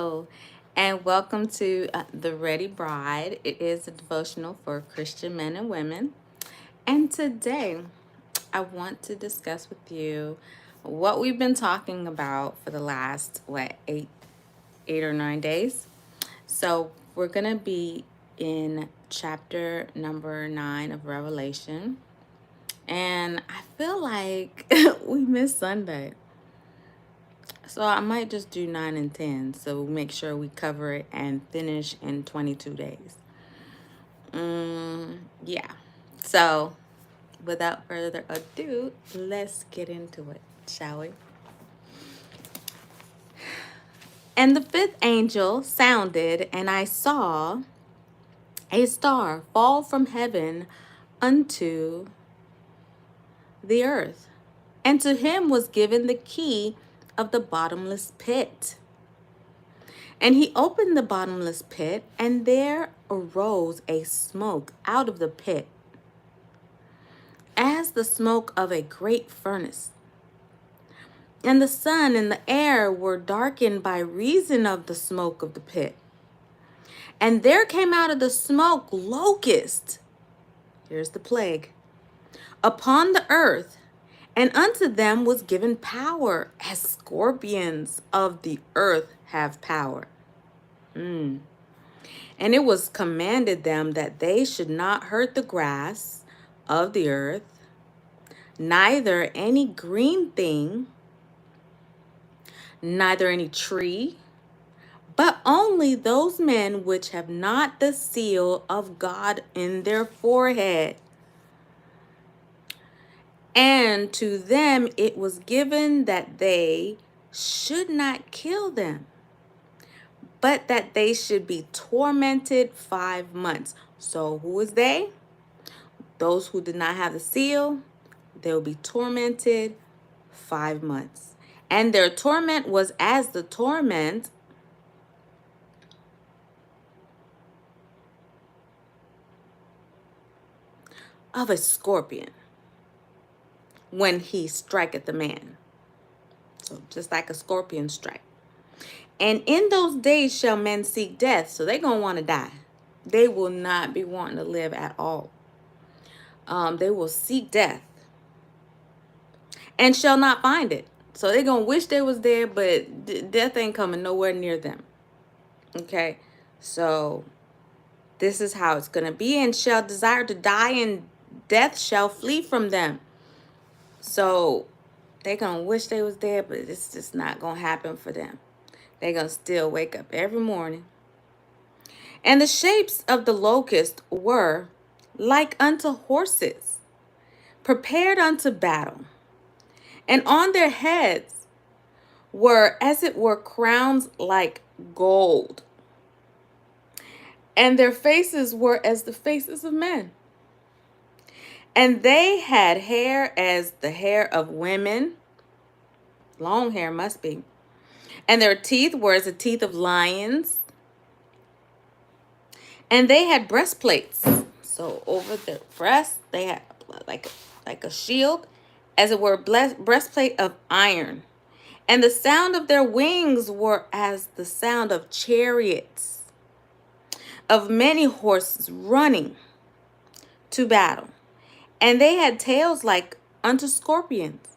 Hello, and welcome to The Ready Bride. It is a devotional for Christian men and women. And today, I want to discuss with you what we've been talking about for the last, eight or 9 days. So, we're going to be in chapter number 9 of Revelation. And I feel like we missed Sunday. So I might just do 9 and 10. So make sure we cover it and finish in 22 days. Yeah. So without further ado, let's get into it, shall we? And the fifth angel sounded, and I saw a star fall from heaven unto the earth. And to him was given the key of the bottomless pit. And he opened the bottomless pit, and there arose a smoke out of the pit, as the smoke of a great furnace. And the sun and the air were darkened by reason of the smoke of the pit. And there came out of the smoke locusts, here's the plague, upon the earth, and unto them was given power, as scorpions of the earth have power. And it was commanded them that they should not hurt the grass of the earth, neither any green thing, neither any tree, but only those men which have not the seal of God in their forehead. And to them it was given that they should not kill them, but that they should be tormented 5 months. So who is they? Those who did not have the seal, they will be tormented 5 months. And their torment was as the torment of a scorpion when he striketh the man. So just like a scorpion strike. And in those days shall men seek death. So they're going to want to die. They will not be wanting to live at all. They will seek death and shall not find it. So they're going to wish they was there, but death ain't coming nowhere near them. Okay, so this is how it's going to be. And shall desire to die, and death shall flee from them. So they're going to wish they was there, but it's just not going to happen for them. They're going to still wake up every morning. And the shapes of the locust were like unto horses, prepared unto battle. And on their heads were, as it were, crowns like gold. And their faces were as the faces of men. And they had hair as the hair of women. Long hair must be. And their teeth were as the teeth of lions. And they had breastplates. So over their breasts, they had like a shield, as it were, breastplate of iron. And the sound of their wings were as the sound of chariots, of many horses running to battle. And they had tails like unto scorpions.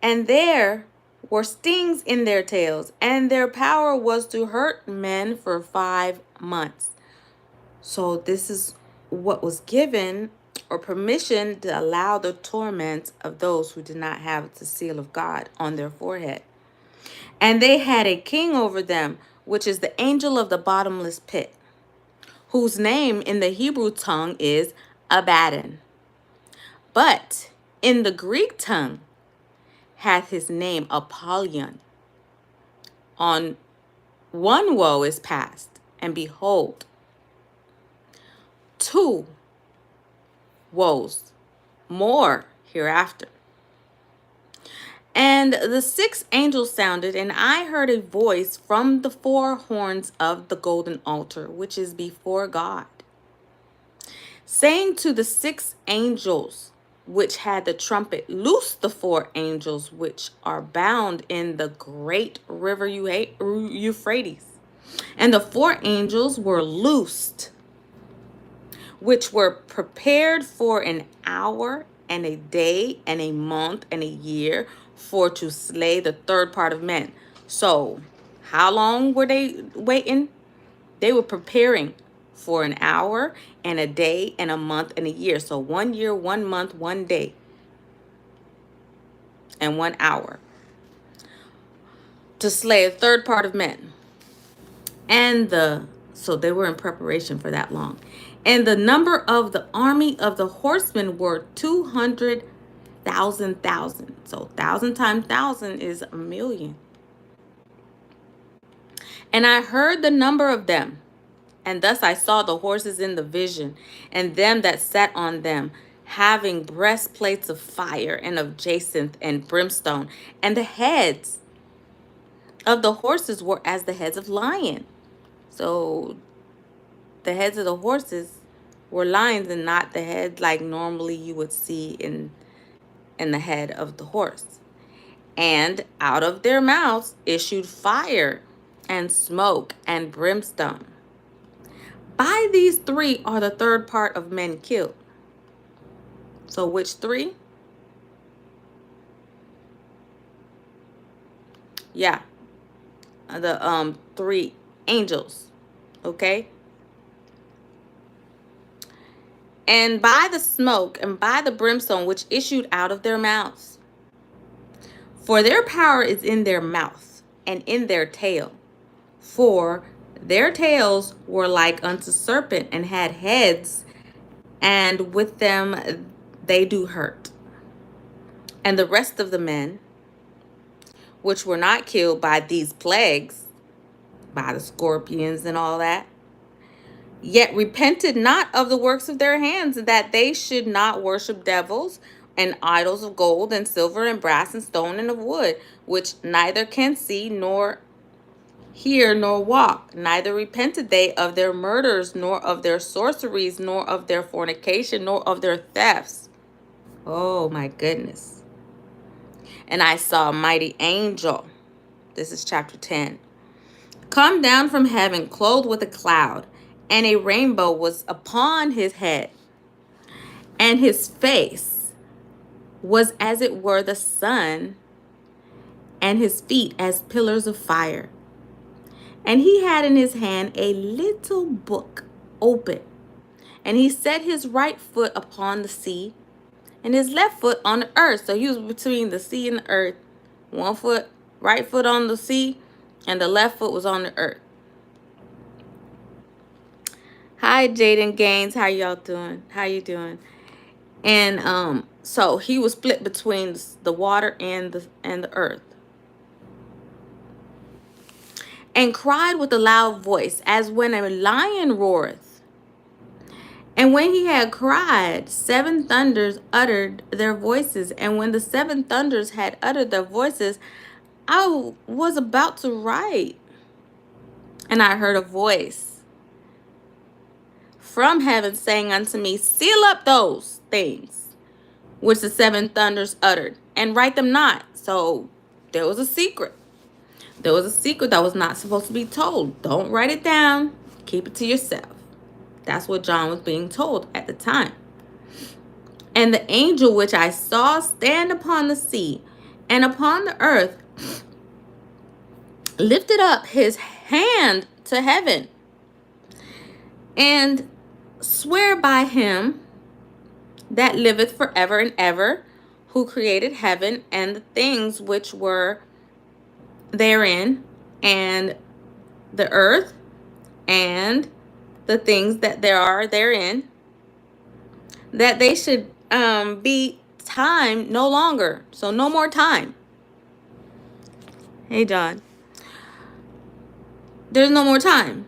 And there were stings in their tails, and their power was to hurt men for 5 months. So this is what was given, or permission to allow the torment of those who did not have the seal of God on their forehead. And they had a king over them, which is the angel of the bottomless pit, whose name in the Hebrew tongue is Abaddon. But in the Greek tongue hath his name Apollyon. On one woe is past, and behold, 2 woes more hereafter. And the sixth angel sounded, and I heard a voice from the 4 horns of the golden altar, which is before God, saying to the 6 angels which had the trumpet loosed the four angels which are bound in the great river Euphrates. And the four angels were loosed, which were prepared for an hour and a day and a month and a year, for to slay the third part of men. So, how long were they waiting? They were preparing for an hour and a day and a month and a year. So 1 year, 1 month, 1 day, and 1 hour to slay a third part of men. So they were in preparation for that long. And the number of the army of the horsemen were 200,000. So 1,000 times 1,000 is 1,000,000. And I heard the number of them, and thus I saw the horses in the vision, and them that sat on them, having breastplates of fire and of jacinth and brimstone, and the heads of the horses were as the heads of lion. So the heads of the horses were lions, and not the head like normally you would see in the head of the horse. And out of their mouths issued fire and smoke and brimstone. By these three are the third part of men killed. So which three? Yeah, the three angels. Okay. And by the smoke and by the brimstone which issued out of their mouths. For their power is in their mouth and in their tail. For their tails were like unto serpent, and had heads, and with them they do hurt. And the rest of the men, which were not killed by these plagues, by the scorpions and all that, yet repented not of the works of their hands, that they should not worship devils and idols of gold and silver and brass and stone and of wood, which neither can see nor hear nor walk. Neither repented they of their murders, nor of their sorceries, nor of their fornication, nor of their thefts. Oh my goodness. And I saw a mighty angel. This is chapter 10. Come down from heaven, clothed with a cloud, and a rainbow was upon his head. And his face was as it were the sun, and his feet as pillars of fire. And he had in his hand a little book open. And he set his right foot upon the sea, and his left foot on the earth. So he was between the sea and the earth. One foot, right foot on the sea, and the left foot was on the earth. Hi, Jaden Gaines. How y'all doing? How you doing? And so he was split between the water and the earth. And cried with a loud voice, as when a lion roareth. And when he had cried, 7 thunders uttered their voices. And when the 7 thunders had uttered their voices, I was about to write. And I heard a voice from heaven saying unto me, seal up those things which the 7 thunders uttered, and write them not. So there was a secret. There was a secret that was not supposed to be told. Don't write it down. Keep it to yourself. That's what John was being told at the time. And the angel which I saw stand upon the sea and upon the earth lifted up his hand to heaven and swear by him that liveth forever and ever, who created heaven and the things which were therein, and the earth and the things that there are therein, that they should be time no longer. So no more time. Hey, John. There's no more time.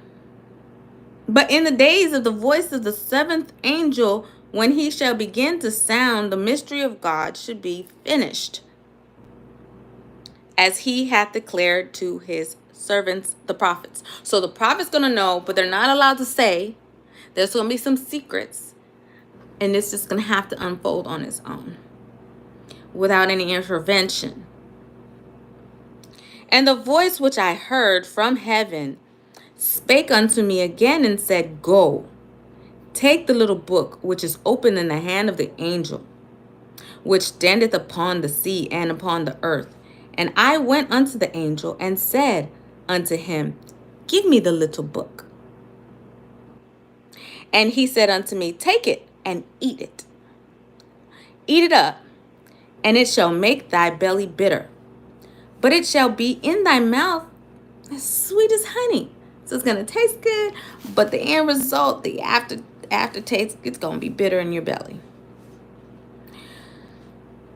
But in the days of the voice of the 7th angel, when he shall begin to sound, the mystery of God should be finished, as he hath declared to his servants, the prophets. So the prophet's going to know, but they're not allowed to say. There's going to be some secrets. And it's just going to have to unfold on its own without any intervention. And the voice which I heard from heaven spake unto me again and said, Go, take the little book which is open in the hand of the angel, which standeth upon the sea and upon the earth. And I went unto the angel and said unto him, Give me the little book. And he said unto me, Take it and eat it. Eat it up, and it shall make thy belly bitter, but it shall be in thy mouth as sweet as honey. So it's going to taste good, but the end result, the aftertaste, it's going to be bitter in your belly.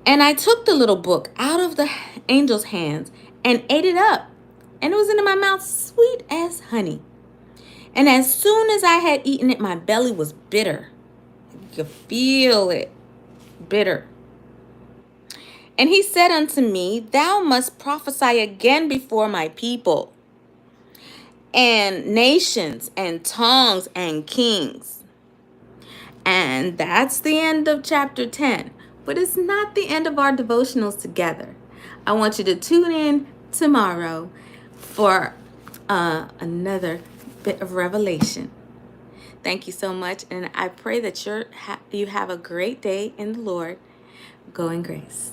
And I took the little book out of the angel's hands and ate it up, and it was in my mouth sweet as honey. And as soon as I had eaten it, my belly was bitter. You could feel it, bitter. And he said unto me, Thou must prophesy again before my people, and nations, and tongues, and kings. And that's the end of chapter 10. But it's not the end of our devotionals together. I want you to tune in tomorrow for another bit of revelation. Thank you so much, and I pray that you have a great day in the Lord. Go in grace.